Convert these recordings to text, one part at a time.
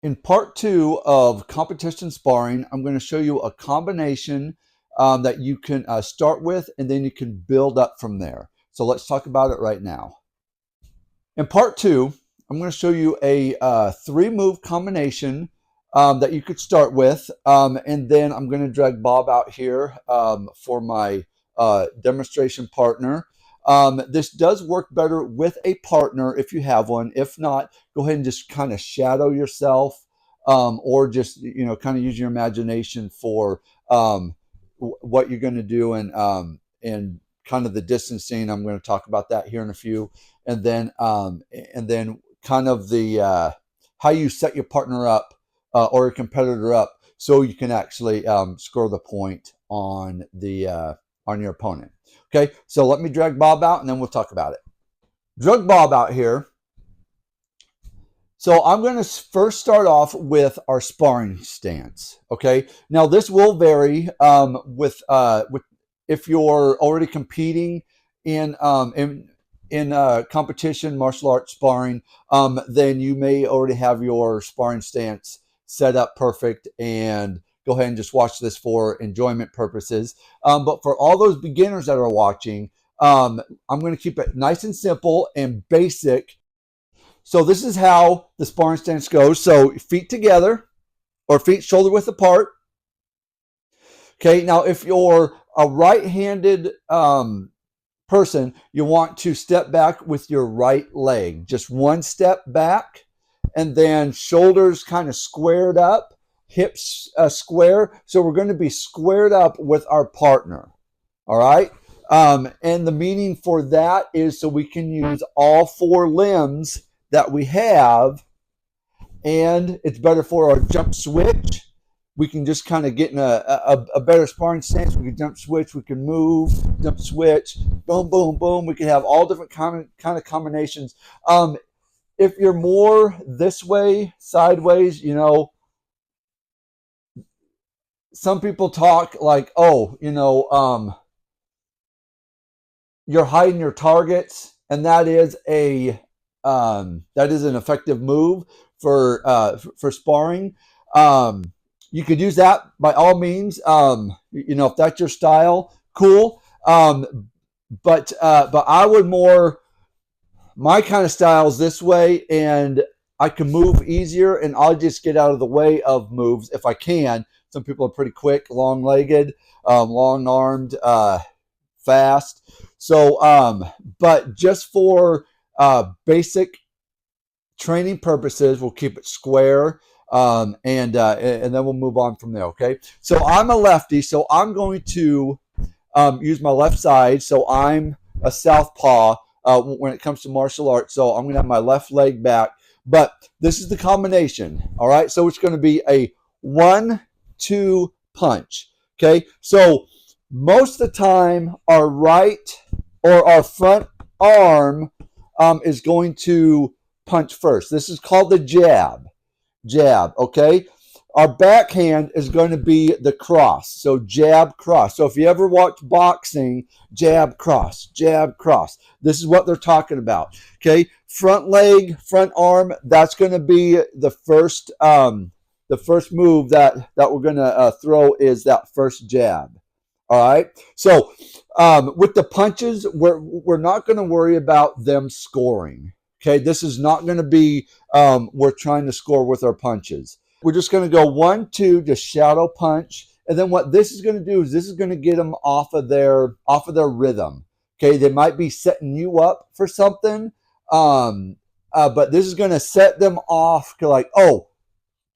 In part two of competition sparring, I'm going to show you a combination that you can start with, and then you can build up from there. So let's talk about it right now. In part two, I'm going to show you a three-move combination that you could start with, and then I'm going to drag Bob out here for my demonstration partner. This does work better with a partner if you have one. If not, go ahead and just kind of shadow yourself, or just kind of use your imagination for what you're going to do, and kind of the distancing. I'm going to talk about that here in a few, and then kind of the how you set your partner up or your competitor up so you can actually score the point on your opponent. Okay, so let me drag Bob out and then we'll talk about it. Drag Bob out here. So I'm going to first start off with our sparring stance. Okay, now this will vary with if you're already competing in competition martial arts sparring, then you may already have your sparring stance set up perfect, and go ahead and just watch this for enjoyment purposes. But for all those beginners that are watching, I'm going to keep it nice and simple and basic. So this is how the sparring stance goes. So feet together or feet shoulder width apart. Okay, now if you're a right-handed person, you want to step back with your right leg. Just one step back, and then shoulders kind of squared up, hips square. So we're going to be squared up with our partner. All right. And the meaning for that is so we can use all four limbs that we have, and it's better for our jump switch. We can just kind of get in a better sparring stance. We can jump switch, we can move, jump switch, boom, boom, boom. We can have all different kind of combinations. If you're more this way, sideways, some people talk like, oh, you're hiding your targets, and that is an effective move for sparring. You could use that by all means. If that's your style, cool. But I would more, my kind of style is this way, and I can move easier, and I'll just get out of the way of moves if I can. Some people are pretty quick, long-legged, long-armed, fast. So, but just for basic training purposes, we'll keep it square, and then we'll move on from there. Okay. So I'm a lefty, so I'm going to use my left side. So I'm a southpaw when it comes to martial arts. So I'm going to have my left leg back. But this is the combination. All right. So it's going to be a 1-2 punch. Okay. So most of the time, our right or our front arm is going to punch first. This is called the jab. Okay? Our backhand is going to be the cross. So jab, cross. So if you ever watch boxing, jab, cross. This is what they're talking about. Okay? Front leg, front arm, that's going to be the first move that we're going to throw is that first jab. All right. So with the punches, we're not going to worry about them scoring. Okay. This is not going to be we're trying to score with our punches. We're just going to go 1-2, just shadow punch, and then what this is going to do is this is going to get them off of their rhythm. Okay. They might be setting you up for something, but this is going to set them off to like, oh,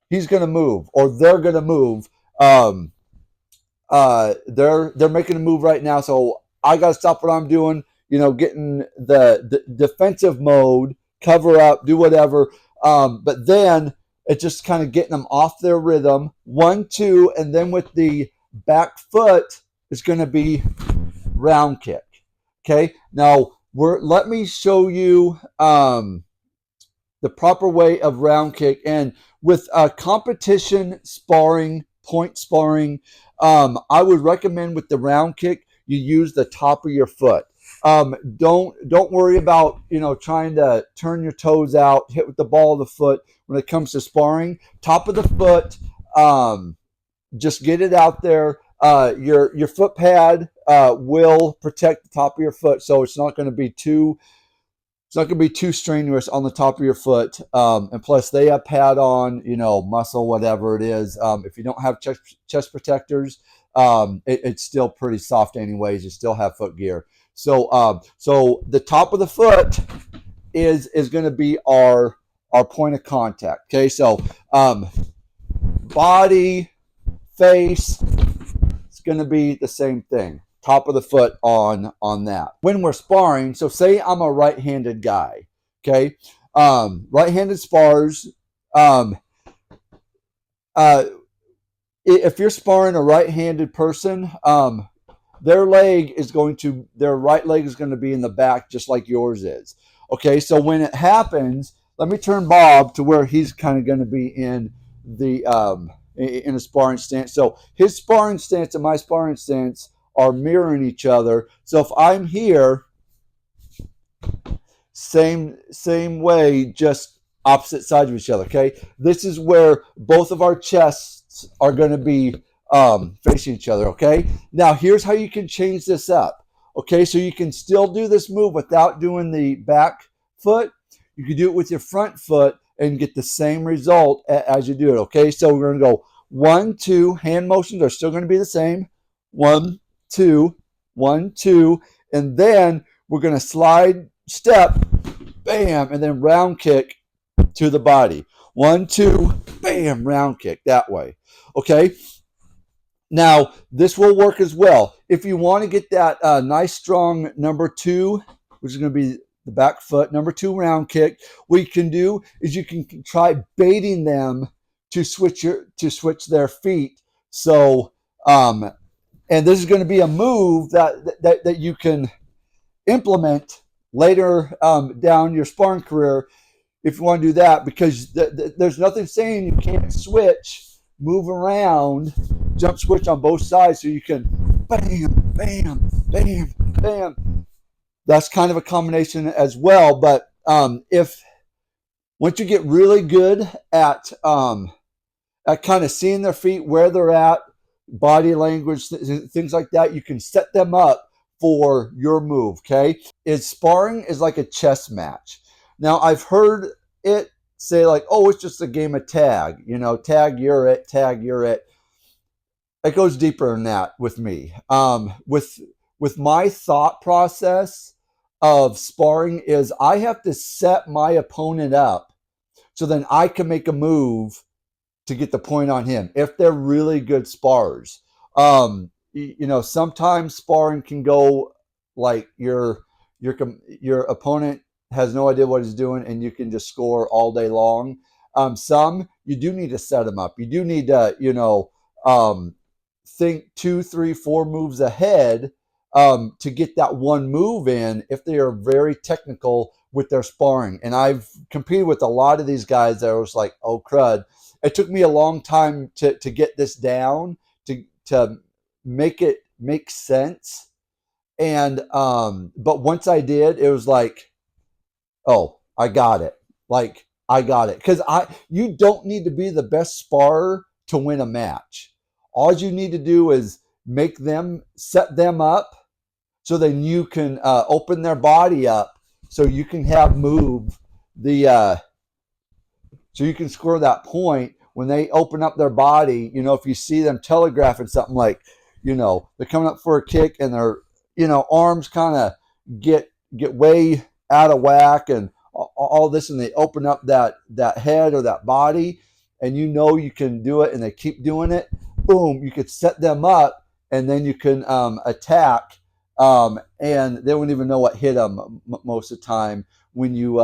he's going to move or they're going to move. They're making a move right now, so I got to stop what I'm doing, getting the defensive mode, cover up, do whatever, but then it's just kind of getting them off their rhythm. 1-2, and then with the back foot it's going to be round kick. Okay, now let me show you the proper way of round kick. And with competition sparring, point sparring, I would recommend with the round kick, you use the top of your foot. Don't worry about trying to turn your toes out, hit with the ball of the foot when it comes to sparring. Top of the foot, just get it out there. Your foot pad will protect the top of your foot, so it's not going to be too strenuous on the top of your foot. And plus, they have pad on, muscle, whatever it is. If you don't have chest protectors, it's still pretty soft anyways. You still have foot gear. So the top of the foot is going to be our point of contact. Okay, so body, face, it's going to be the same thing. Top of the foot on that. When we're sparring, so say I'm a right-handed guy, okay? Right-handed spars, if you're sparring a right-handed person, their right leg is going to be in the back just like yours is. Okay, so when it happens, let me turn Bob to where he's kind of going to be in a sparring stance. So his sparring stance and my sparring stance are mirroring each other. So if I'm here, same way, just opposite sides of each other. Okay, this is where both of our chests are going to be facing each other. Okay, now here's how you can change this up. Okay, so you can still do this move without doing the back foot. You can do it with your front foot and get the same result as you do it. Okay, so we're going to go 1, 2. Hand motions are still going to be the same. 1, 2, 1, 2, and then we're going to slide, step, bam, and then round kick to the body. 1, 2, bam, round kick that way. Okay. Now this will work as well if you want to get that nice strong number 2, which is going to be the back foot, number 2 round kick. What you can do is you can try baiting them to switch their feet. So and this is going to be a move that you can implement later down your sparring career if you want to do that, because there's nothing saying you can't switch, move around, jump switch on both sides, so you can bam, bam, bam, bam. That's kind of a combination as well. But if once you get really good at kind of seeing their feet, where they're at, body language, things like that, you can set them up for your move. Okay, sparring is like a chess match. Now I've heard it say like, oh, it's just a game of tag, tag, you're it, tag, you're it. It goes deeper than that with me. With my thought process of sparring is I have to set my opponent up so then I can make a move to get the point on him if they're really good spars. Sometimes sparring can go like your opponent has no idea what he's doing and you can just score all day long. Some you do need to set them up. You do need to think 2, 3, 4 moves ahead to get that one move in if they are very technical with their sparring. And I've competed with a lot of these guys that was like, oh crud. It took me a long time to get this down, to make it make sense. And but once I did, it was like, oh, I got it. Like I got it. Because you don't need to be the best sparrer to win a match. All you need to do is set them up, so then you can open their body up, so you can so you can score that point when they open up their body. If you see them telegraphing something like, they're coming up for a kick and their, arms kind of get way out of whack and all this, and they open up that head or that body, and you can do it, and they keep doing it. Boom, you could set them up, and then you can attack, and they won't even know what hit them most of the time when you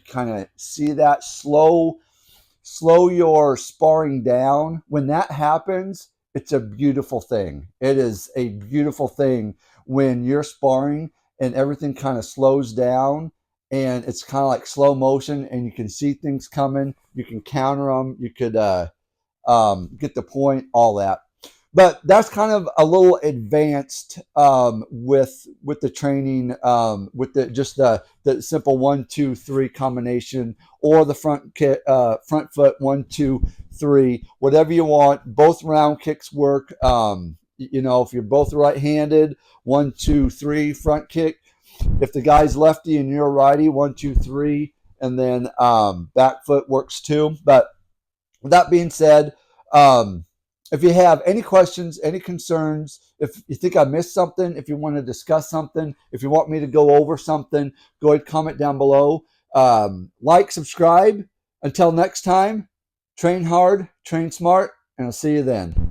kind of see that. Slow your sparring down. When that happens, it's a beautiful thing. It is a beautiful thing when you're sparring and everything kind of slows down, and it's kind of like slow motion, and you can see things coming. You can counter them. You could get the point, all that. but that's kind of a little advanced with the training, with the just the simple 1-2-3 combination, or the front kick, front foot 1-2-3, whatever you want. Both round kicks work. You know, if you're both right-handed, 1-2-3 front kick. If the guy's lefty and you're righty, 1-2-3, and then back foot works too. But with that being said, if you have any questions, any concerns, if you think I missed something, if you want to discuss something, if you want me to go over something, go ahead, comment down below. Like, subscribe. Until next time, train hard, train smart, and I'll see you then.